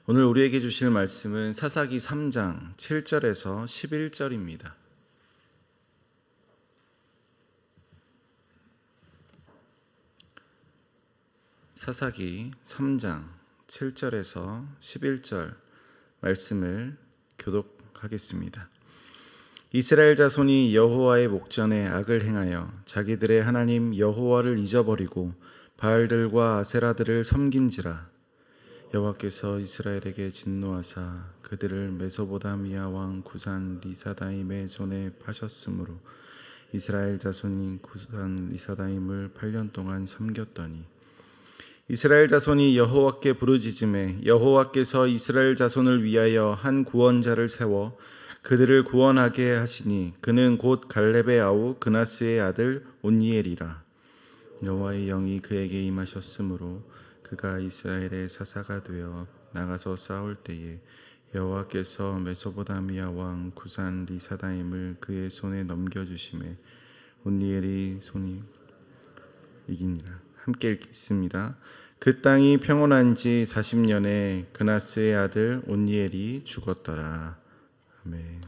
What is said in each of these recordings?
오늘 우리에게 주실 말씀은 사사기 3장 7절에서 11절입니다. 사사기 3장 7절에서 11절 말씀을 교독하겠습니다. 이스라엘 자손이 여호와의 목전에 악을 행하여 자기들의 하나님 여호와를 잊어버리고 바알들과 아세라들을 섬긴지라. 여호와께서 이스라엘에게 진노하사 그들을 메소보다미아 왕 구산 리사다임의 손에 파셨으므로 이스라엘 자손이 구산 리사다임을 8년 동안 섬겼더니 이스라엘 자손이 여호와께 부르짖음에 여호와께서 이스라엘 자손을 위하여 한 구원자를 세워 그들을 구원하게 하시니 그는 곧 갈렙의 아우 그나스의 아들 온니엘이라. 여호와의 영이 그에게 임하셨으므로 그가 이스라엘의 사사가 되어 나가서 싸울 때에 여호와께서 메소보다미아 왕 구산 리사다임을 그의 손에 넘겨주심에 온니엘이 손이 이기니라. 함께 읽습니다. 그 땅이 평온한 지 40년에 그나스의 아들 온니엘이 죽었더라. 아멘.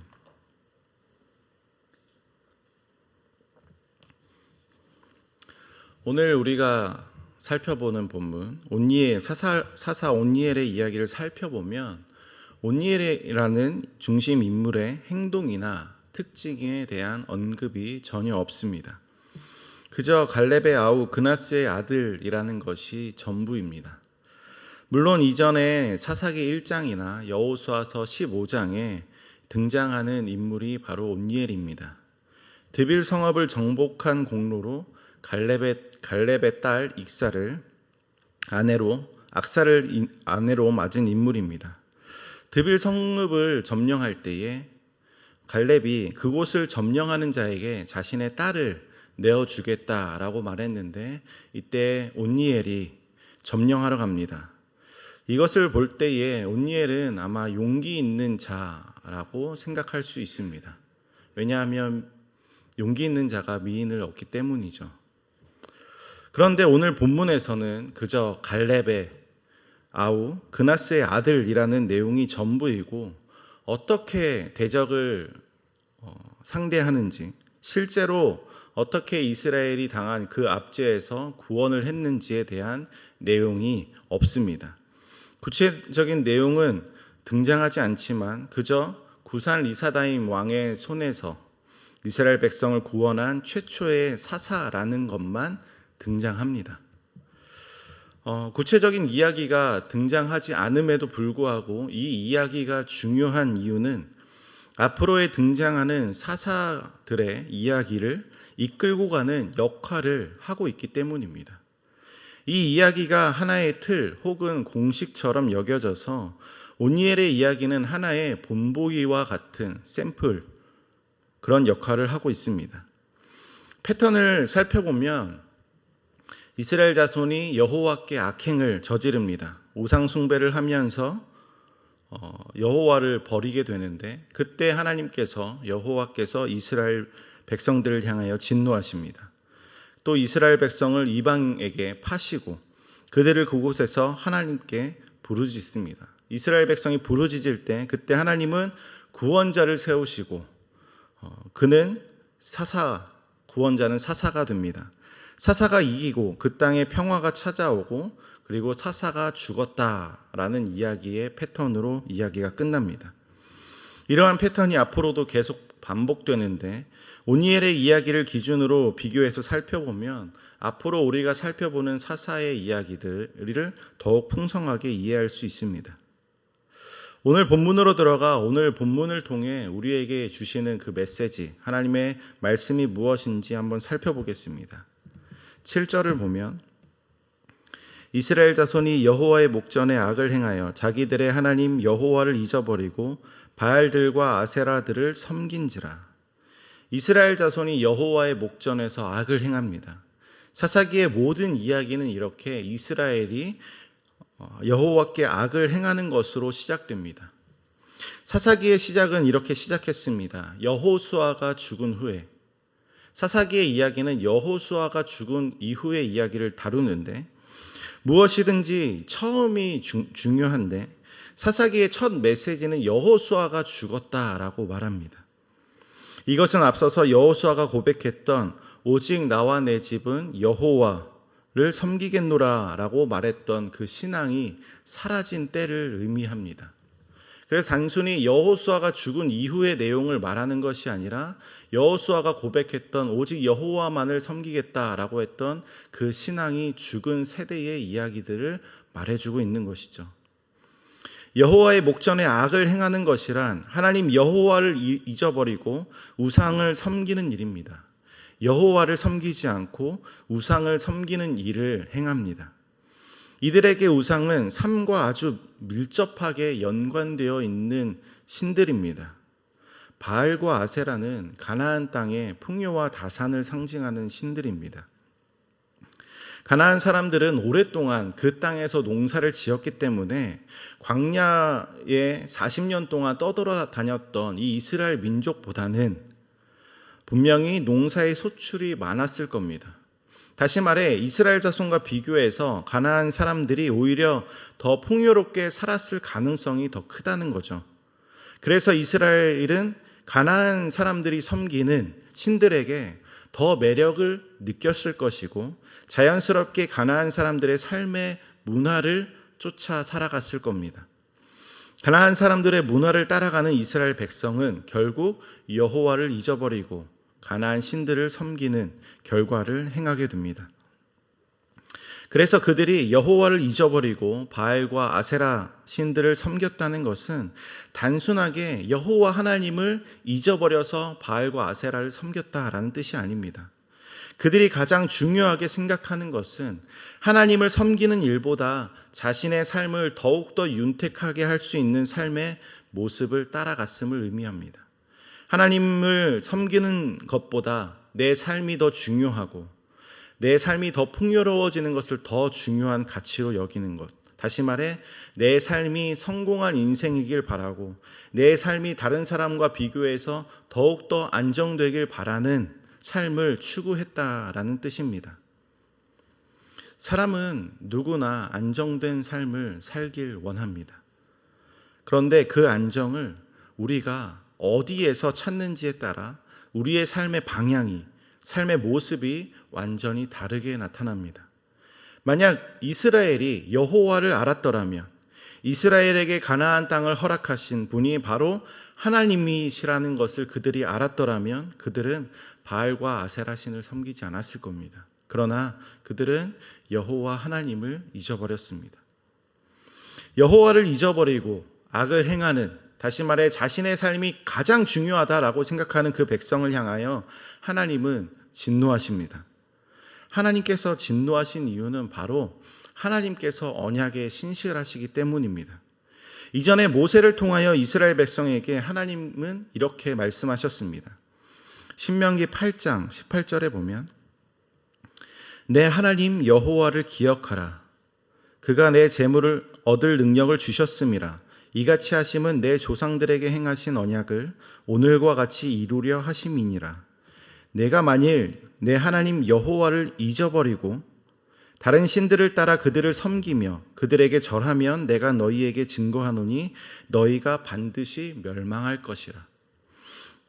오늘 우리가 살펴보는 본문 사사 온니엘의 이야기를 살펴보면 온니엘이라는 중심 인물의 행동이나 특징에 대한 언급이 전혀 없습니다. 그저 갈렙의 아우 그나스의 아들이라는 것이 전부입니다. 물론 이전에 사사기 1장이나 여호수아서 15장에 등장하는 인물이 바로 온니엘입니다. 드빌 성읍을 정복한 공로로 갈렙의 딸 익사를 아내로 맞은 인물입니다. 드빌 성읍을 점령할 때에 갈렙이 그곳을 점령하는 자에게 자신의 딸을 내어주겠다라고 말했는데 이때 온니엘이 점령하러 갑니다. 이것을 볼 때에 온니엘은 아마 용기 있는 자라고 생각할 수 있습니다. 왜냐하면 용기 있는 자가 미인을 얻기 때문이죠. 그런데 오늘 본문에서는 그저 갈렙의 아우 그나스의 아들이라는 내용이 전부이고 어떻게 대적을 상대하는지 실제로 어떻게 이스라엘이 당한 그 압제에서 구원을 했는지에 대한 내용이 없습니다. 구체적인 내용은 등장하지 않지만 그저 구산 리사다임 왕의 손에서 이스라엘 백성을 구원한 최초의 사사라는 것만 등장합니다. 구체적인 이야기가 등장하지 않음에도 불구하고 이 이야기가 중요한 이유는 앞으로에 등장하는 사사들의 이야기를 이끌고 가는 역할을 하고 있기 때문입니다. 이 이야기가 하나의 틀 혹은 공식처럼 여겨져서 온니엘의 이야기는 하나의 본보기와 같은 샘플 그런 역할을 하고 있습니다. 패턴을 살펴보면 이스라엘 자손이 여호와께 악행을 저지릅니다. 우상 숭배를 하면서 여호와를 버리게 되는데 그때 여호와께서 이스라엘 백성들을 향하여 진노하십니다. 또 이스라엘 백성을 이방에게 파시고 그들을 그곳에서 하나님께 부르짖습니다. 이스라엘 백성이 부르짖을 때 그때 하나님은 구원자를 세우시고 그는 구원자는 사사가 됩니다. 사사가 이기고 그 땅에 평화가 찾아오고 그리고 사사가 죽었다라는 이야기의 패턴으로 이야기가 끝납니다. 이러한 패턴이 앞으로도 계속 반복되는데 온니엘의 이야기를 기준으로 비교해서 살펴보면 앞으로 우리가 살펴보는 사사의 이야기들을 더욱 풍성하게 이해할 수 있습니다. 오늘 본문으로 들어가 오늘 본문을 통해 우리에게 주시는 그 메시지, 하나님의 말씀이 무엇인지 한번 살펴보겠습니다. 7절을 보면 이스라엘 자손이 여호와의 목전에 악을 행하여 자기들의 하나님 여호와를 잊어버리고 바알들과 아세라들을 섬긴지라. 이스라엘 자손이 여호와의 목전에서 악을 행합니다. 사사기의 모든 이야기는 이렇게 이스라엘이 여호와께 악을 행하는 것으로 시작됩니다. 사사기의 시작은 이렇게 시작했습니다. 여호수아가 죽은 후에 사사기의 이야기는 여호수아가 죽은 이후의 이야기를 다루는데 무엇이든지 처음이 중요한데 사사기의 첫 메시지는 여호수아가 죽었다라고 말합니다. 이것은 앞서서 여호수아가 고백했던 오직 나와 내 집은 여호와를 섬기겠노라라고 말했던 그 신앙이 사라진 때를 의미합니다. 그래서 단순히 여호수아가 죽은 이후의 내용을 말하는 것이 아니라 여호수아가 고백했던 오직 여호와만을 섬기겠다라고 했던 그 신앙이 죽은 세대의 이야기들을 말해주고 있는 것이죠. 여호와의 목전에 악을 행하는 것이란 하나님 여호와를 잊어버리고 우상을 섬기는 일입니다. 여호와를 섬기지 않고 우상을 섬기는 일을 행합니다. 이들에게 우상은 삶과 아주 밀접하게 연관되어 있는 신들입니다. 바알과 아세라는 가나안 땅의 풍요와 다산을 상징하는 신들입니다. 가나안 사람들은 오랫동안 그 땅에서 농사를 지었기 때문에 광야에 40년 동안 떠돌아다녔던 이 이스라엘 민족보다는 분명히 농사의 소출이 많았을 겁니다. 다시 말해 이스라엘 자손과 비교해서 가나안 사람들이 오히려 더 풍요롭게 살았을 가능성이 더 크다는 거죠. 그래서 이스라엘은 가나안 사람들이 섬기는 신들에게 더 매력을 느꼈을 것이고 자연스럽게 가나안 사람들의 삶의 문화를 쫓아 살아갔을 겁니다. 가나안 사람들의 문화를 따라가는 이스라엘 백성은 결국 여호와를 잊어버리고 가나안 신들을 섬기는 결과를 행하게 됩니다. 그래서 그들이 여호와를 잊어버리고 바알과 아세라 신들을 섬겼다는 것은 단순하게 여호와 하나님을 잊어버려서 바알과 아세라를 섬겼다라는 뜻이 아닙니다. 그들이 가장 중요하게 생각하는 것은 하나님을 섬기는 일보다 자신의 삶을 더욱더 윤택하게 할 수 있는 삶의 모습을 따라갔음을 의미합니다. 하나님을 섬기는 것보다 내 삶이 더 중요하고 내 삶이 더 풍요로워지는 것을 더 중요한 가치로 여기는 것. 다시 말해 내 삶이 성공한 인생이길 바라고 내 삶이 다른 사람과 비교해서 더욱더 안정되길 바라는 삶을 추구했다라는 뜻입니다. 사람은 누구나 안정된 삶을 살길 원합니다. 그런데 그 안정을 우리가 어디에서 찾는지에 따라 우리의 삶의 방향이, 삶의 모습이 완전히 다르게 나타납니다. 만약 이스라엘이 여호와를 알았더라면 이스라엘에게 가나안 땅을 허락하신 분이 바로 하나님이시라는 것을 그들이 알았더라면 그들은 바알과 아세라 신을 섬기지 않았을 겁니다. 그러나 그들은 여호와 하나님을 잊어버렸습니다. 여호와를 잊어버리고 악을 행하는, 다시 말해 자신의 삶이 가장 중요하다라고 생각하는 그 백성을 향하여 하나님은 진노하십니다. 하나님께서 진노하신 이유는 바로 하나님께서 언약에 신실하시기 때문입니다. 이전에 모세를 통하여 이스라엘 백성에게 하나님은 이렇게 말씀하셨습니다. 신명기 8장 18절에 보면 내 하나님 여호와를 기억하라. 그가 내 재물을 얻을 능력을 주셨음이라. 이같이 하심은 내 조상들에게 행하신 언약을 오늘과 같이 이루려 하심이니라. 내가 만일 내 하나님 여호와를 잊어버리고 다른 신들을 따라 그들을 섬기며 그들에게 절하면 내가 너희에게 증거하노니 너희가 반드시 멸망할 것이라.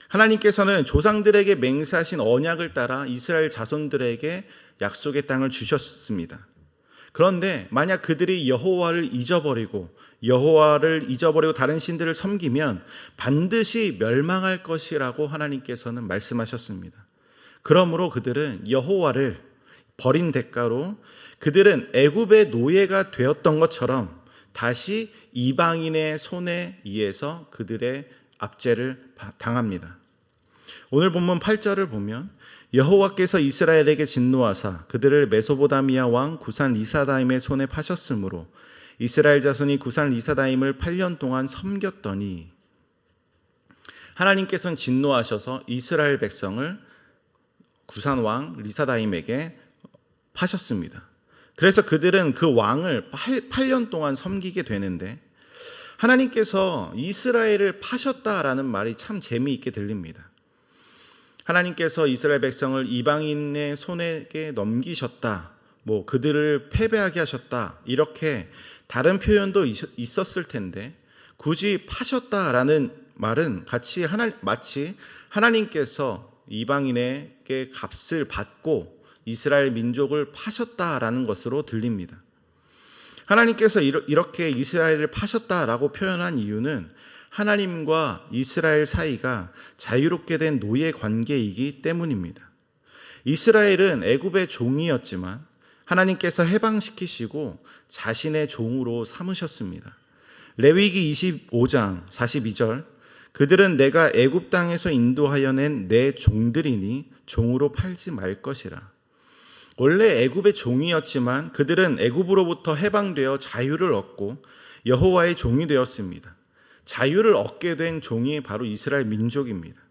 하나님께서는 조상들에게 맹세하신 언약을 따라 이스라엘 자손들에게 약속의 땅을 주셨습니다. 그런데 만약 그들이 여호와를 잊어버리고 다른 신들을 섬기면 반드시 멸망할 것이라고 하나님께서는 말씀하셨습니다. 그러므로 그들은 여호와를 버린 대가로 그들은 애굽의 노예가 되었던 것처럼 다시 이방인의 손에 의해서 그들의 압제를 당합니다. 오늘 본문 8절을 보면 여호와께서 이스라엘에게 진노하사 그들을 메소보다미아 왕 구산 리사다임의 손에 파셨으므로 이스라엘 자손이 구산 리사다임을 8년 동안 섬겼더니, 하나님께서는 진노하셔서 이스라엘 백성을 구산 왕 리사다임에게 파셨습니다. 그래서 그들은 그 왕을 8년 동안 섬기게 되는데, 하나님께서 이스라엘을 파셨다라는 말이 참 재미있게 들립니다. 하나님께서 이스라엘 백성을 이방인의 손에게 넘기셨다, 그들을 패배하게 하셨다, 이렇게 다른 표현도 있었을 텐데 굳이 파셨다라는 말은 마치 하나님께서 이방인에게 값을 받고 이스라엘 민족을 파셨다라는 것으로 들립니다. 하나님께서 이렇게 이스라엘을 파셨다라고 표현한 이유는 하나님과 이스라엘 사이가 자유롭게 된 노예 관계이기 때문입니다. 이스라엘은 애굽의 종이었지만 하나님께서 해방시키시고 자신의 종으로 삼으셨습니다. 레위기 25장 42절 그들은 내가 애굽 땅에서 인도하여 낸 내 종들이니 종으로 팔지 말 것이라. 원래 애굽의 종이었지만 그들은 애굽으로부터 해방되어 자유를 얻고 여호와의 종이 되었습니다. 자유를 얻게 된 종이 바로 이스라엘 민족입니다.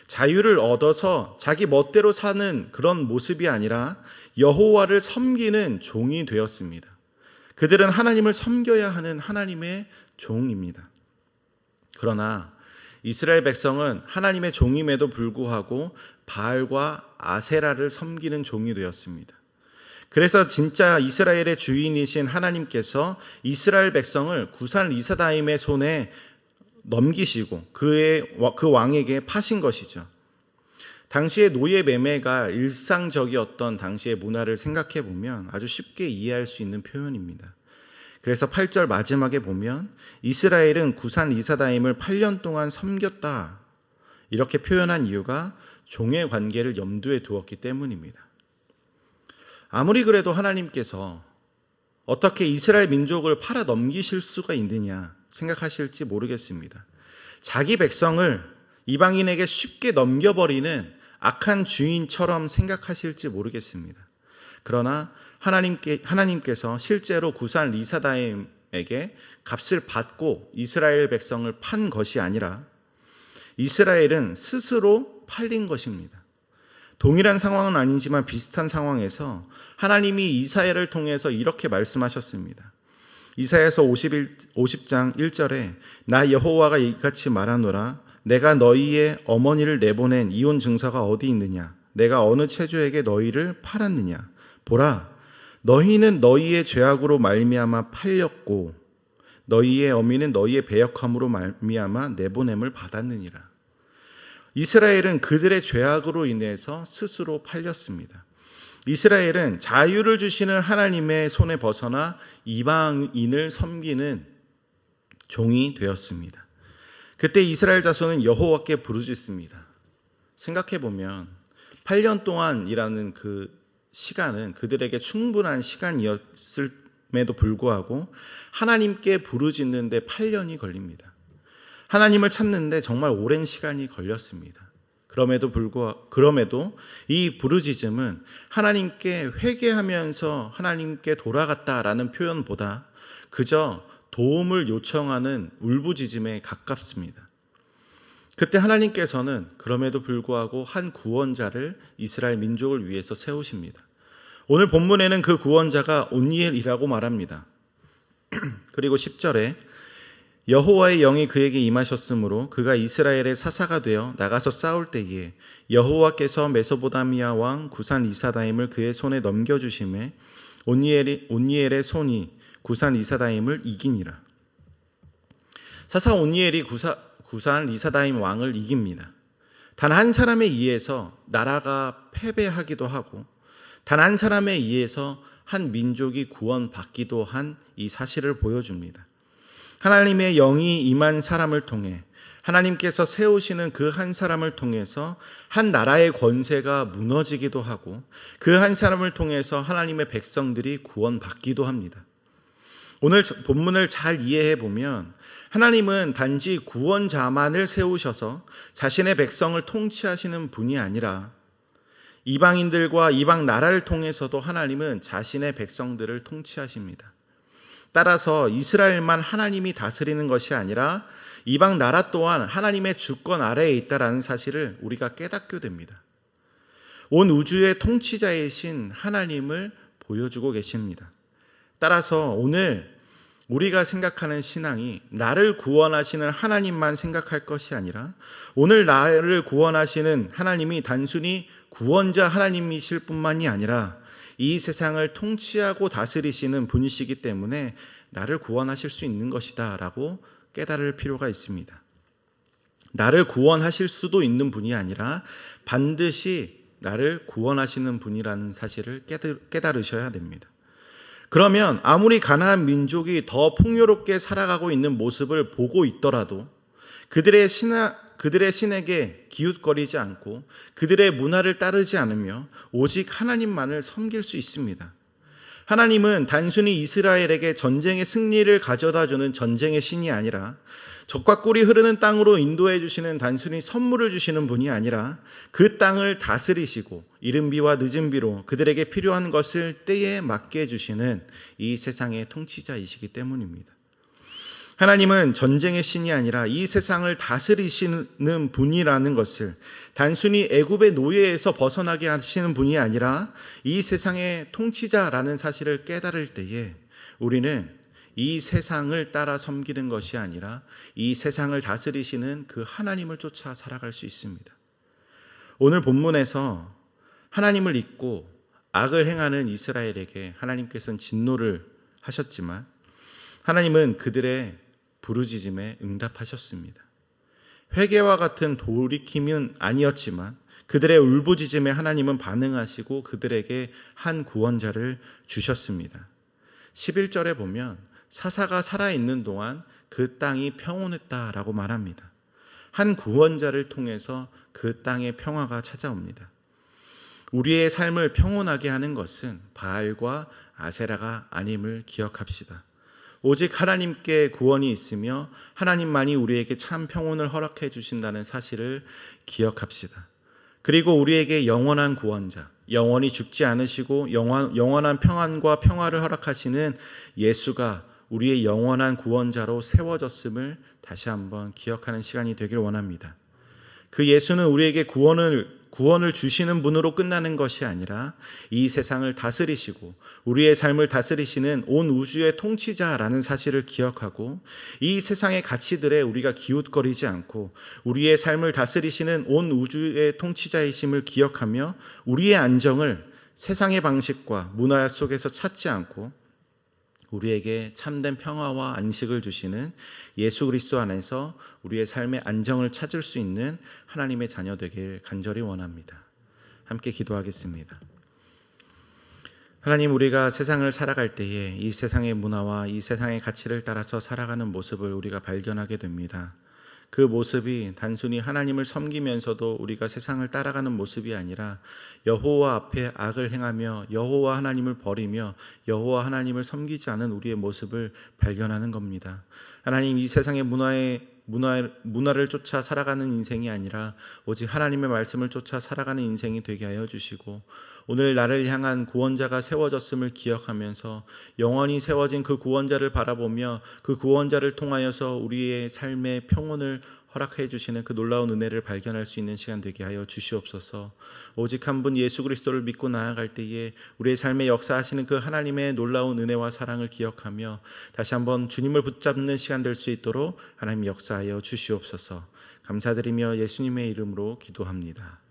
자유를 얻어서 자기 멋대로 사는 그런 모습이 아니라 여호와를 섬기는 종이 되었습니다. 그들은 하나님을 섬겨야 하는 하나님의 종입니다. 그러나 이스라엘 백성은 하나님의 종임에도 불구하고 바알과 아세라를 섬기는 종이 되었습니다. 그래서 진짜 이스라엘의 주인이신 하나님께서 이스라엘 백성을 구산 리사다임의 손에 넘기시고 그 왕에게 파신 것이죠. 당시의 노예 매매가 일상적이었던 당시의 문화를 생각해 보면 아주 쉽게 이해할 수 있는 표현입니다. 그래서 8절 마지막에 보면 이스라엘은 구산 리사다임을 8년 동안 섬겼다 이렇게 표현한 이유가 종의 관계를 염두에 두었기 때문입니다. 아무리 그래도 하나님께서 어떻게 이스라엘 민족을 팔아 넘기실 수가 있느냐 생각하실지 모르겠습니다. 자기 백성을 이방인에게 쉽게 넘겨버리는 악한 주인처럼 생각하실지 모르겠습니다. 그러나 하나님께서 실제로 구산 리사다임에게 값을 받고 이스라엘 백성을 판 것이 아니라 이스라엘은 스스로 팔린 것입니다. 동일한 상황은 아니지만 비슷한 상황에서 하나님이 이사야를 통해서 이렇게 말씀하셨습니다. 이사야서 50장 1절에 나 여호와가 이같이 말하노라 내가 너희의 어머니를 내보낸 이혼 증서가 어디 있느냐 내가 어느 체주에게 너희를 팔았느냐 보라 너희는 너희의 죄악으로 말미암아 팔렸고 너희의 어미는 너희의 배역함으로 말미암아 내보냄을 받았느니라. 이스라엘은 그들의 죄악으로 인해서 스스로 팔렸습니다. 이스라엘은 자유를 주시는 하나님의 손에 벗어나 이방인을 섬기는 종이 되었습니다. 그때 이스라엘 자손은 여호와께 부르짖습니다. 생각해 보면 8년 동안이라는 그 시간은 그들에게 충분한 시간이었음에도 불구하고 하나님께 부르짖는데 8년이 걸립니다. 하나님을 찾는데 정말 오랜 시간이 걸렸습니다. 그럼에도 이 부르짖음은 하나님께 회개하면서 하나님께 돌아갔다라는 표현보다 그저 도움을 요청하는 울부짖음에 가깝습니다. 그때 하나님께서는 그럼에도 불구하고 한 구원자를 이스라엘 민족을 위해서 세우십니다. 오늘 본문에는 그 구원자가 온니엘이라고 말합니다. 그리고 10절에 여호와의 영이 그에게 임하셨으므로 그가 이스라엘의 사사가 되어 나가서 싸울 때에 여호와께서 메소보다미아 왕 구산 리사다임을 그의 손에 넘겨주심에 온니엘의 손이 구산 리사다임을 이기니라. 사사 온니엘이 구산 리사다임 왕을 이깁니다. 단 한 사람에 의해서 나라가 패배하기도 하고 단 한 사람에 의해서 한 민족이 구원받기도 한 이 사실을 보여줍니다. 하나님의 영이 임한 사람을 통해 하나님께서 세우시는 그 한 사람을 통해서 한 나라의 권세가 무너지기도 하고 그 한 사람을 통해서 하나님의 백성들이 구원받기도 합니다. 오늘 본문을 잘 이해해 보면 하나님은 단지 구원자만을 세우셔서 자신의 백성을 통치하시는 분이 아니라 이방인들과 이방 나라를 통해서도 하나님은 자신의 백성들을 통치하십니다. 따라서 이스라엘만 하나님이 다스리는 것이 아니라 이방 나라 또한 하나님의 주권 아래에 있다라는 사실을 우리가 깨닫게 됩니다. 온 우주의 통치자이신 하나님을 보여주고 계십니다. 따라서 오늘 우리가 생각하는 신앙이 나를 구원하시는 하나님만 생각할 것이 아니라 오늘 나를 구원하시는 하나님이 단순히 구원자 하나님이실 뿐만이 아니라 이 세상을 통치하고 다스리시는 분이시기 때문에 나를 구원하실 수 있는 것이다 라고 깨달을 필요가 있습니다. 나를 구원하실 수도 있는 분이 아니라 반드시 나를 구원하시는 분이라는 사실을 깨달으셔야 됩니다. 그러면 아무리 가나안 민족이 더 풍요롭게 살아가고 있는 모습을 보고 있더라도 그들의 신에게 기웃거리지 않고 그들의 문화를 따르지 않으며 오직 하나님만을 섬길 수 있습니다. 하나님은 단순히 이스라엘에게 전쟁의 승리를 가져다주는 전쟁의 신이 아니라 적과 꿀이 흐르는 땅으로 인도해 주시는 단순히 선물을 주시는 분이 아니라 그 땅을 다스리시고 이른 비와 늦은 비로 그들에게 필요한 것을 때에 맞게 주시는 이 세상의 통치자이시기 때문입니다. 하나님은 전쟁의 신이 아니라 이 세상을 다스리시는 분이라는 것을 단순히 애굽의 노예에서 벗어나게 하시는 분이 아니라 이 세상의 통치자라는 사실을 깨달을 때에 우리는 이 세상을 따라 섬기는 것이 아니라 이 세상을 다스리시는 그 하나님을 쫓아 살아갈 수 있습니다. 오늘 본문에서 하나님을 잊고 악을 행하는 이스라엘에게 하나님께서는 진노를 하셨지만 하나님은 그들의 부르짖음에 응답하셨습니다. 회개와 같은 돌이킴은 아니었지만 그들의 울부짖음에 하나님은 반응하시고 그들에게 한 구원자를 주셨습니다. 11절에 보면 사사가 살아있는 동안 그 땅이 평온했다라고 말합니다. 한 구원자를 통해서 그 땅에 평화가 찾아옵니다. 우리의 삶을 평온하게 하는 것은 바알과 아세라가 아님을 기억합시다. 오직 하나님께 구원이 있으며 하나님만이 우리에게 참 평온을 허락해 주신다는 사실을 기억합시다. 그리고 우리에게 영원한 구원자, 영원히 죽지 않으시고 영원한 평안과 평화를 허락하시는 예수가 우리의 영원한 구원자로 세워졌음을 다시 한번 기억하는 시간이 되길 원합니다. 그 예수는 우리에게 구원을 주시는 분으로 끝나는 것이 아니라 이 세상을 다스리시고 우리의 삶을 다스리시는 온 우주의 통치자라는 사실을 기억하고 이 세상의 가치들에 우리가 기웃거리지 않고 우리의 삶을 다스리시는 온 우주의 통치자이심을 기억하며 우리의 안정을 세상의 방식과 문화 속에서 찾지 않고 우리에게 참된 평화와 안식을 주시는 예수 그리스도 안에서 우리의 삶의 안정을 찾을 수 있는 하나님의 자녀 되길 간절히 원합니다. 함께 기도하겠습니다. 하나님, 우리가 세상을 살아갈 때에 이 세상의 문화와 이 세상의 가치를 따라서 살아가는 모습을 우리가 발견하게 됩니다. 그 모습이 단순히 하나님을 섬기면서도 우리가 세상을 따라가는 모습이 아니라 여호와 앞에 악을 행하며 여호와 하나님을 버리며 여호와 하나님을 섬기지 않은 우리의 모습을 발견하는 겁니다. 하나님, 이 세상의 문화를 쫓아 살아가는 인생이 아니라 오직 하나님의 말씀을 쫓아 살아가는 인생이 되게 하여 주시고 오늘 나를 향한 구원자가 세워졌음을 기억하면서 영원히 세워진 그 구원자를 바라보며 그 구원자를 통하여서 우리의 삶의 평온을 허락해 주시는 그 놀라운 은혜를 발견할 수 있는 시간 되게 하여 주시옵소서. 오직 한 분 예수 그리스도를 믿고 나아갈 때에 우리의 삶에 역사하시는 그 하나님의 놀라운 은혜와 사랑을 기억하며 다시 한번 주님을 붙잡는 시간 될 수 있도록 하나님 역사하여 주시옵소서. 감사드리며 예수님의 이름으로 기도합니다.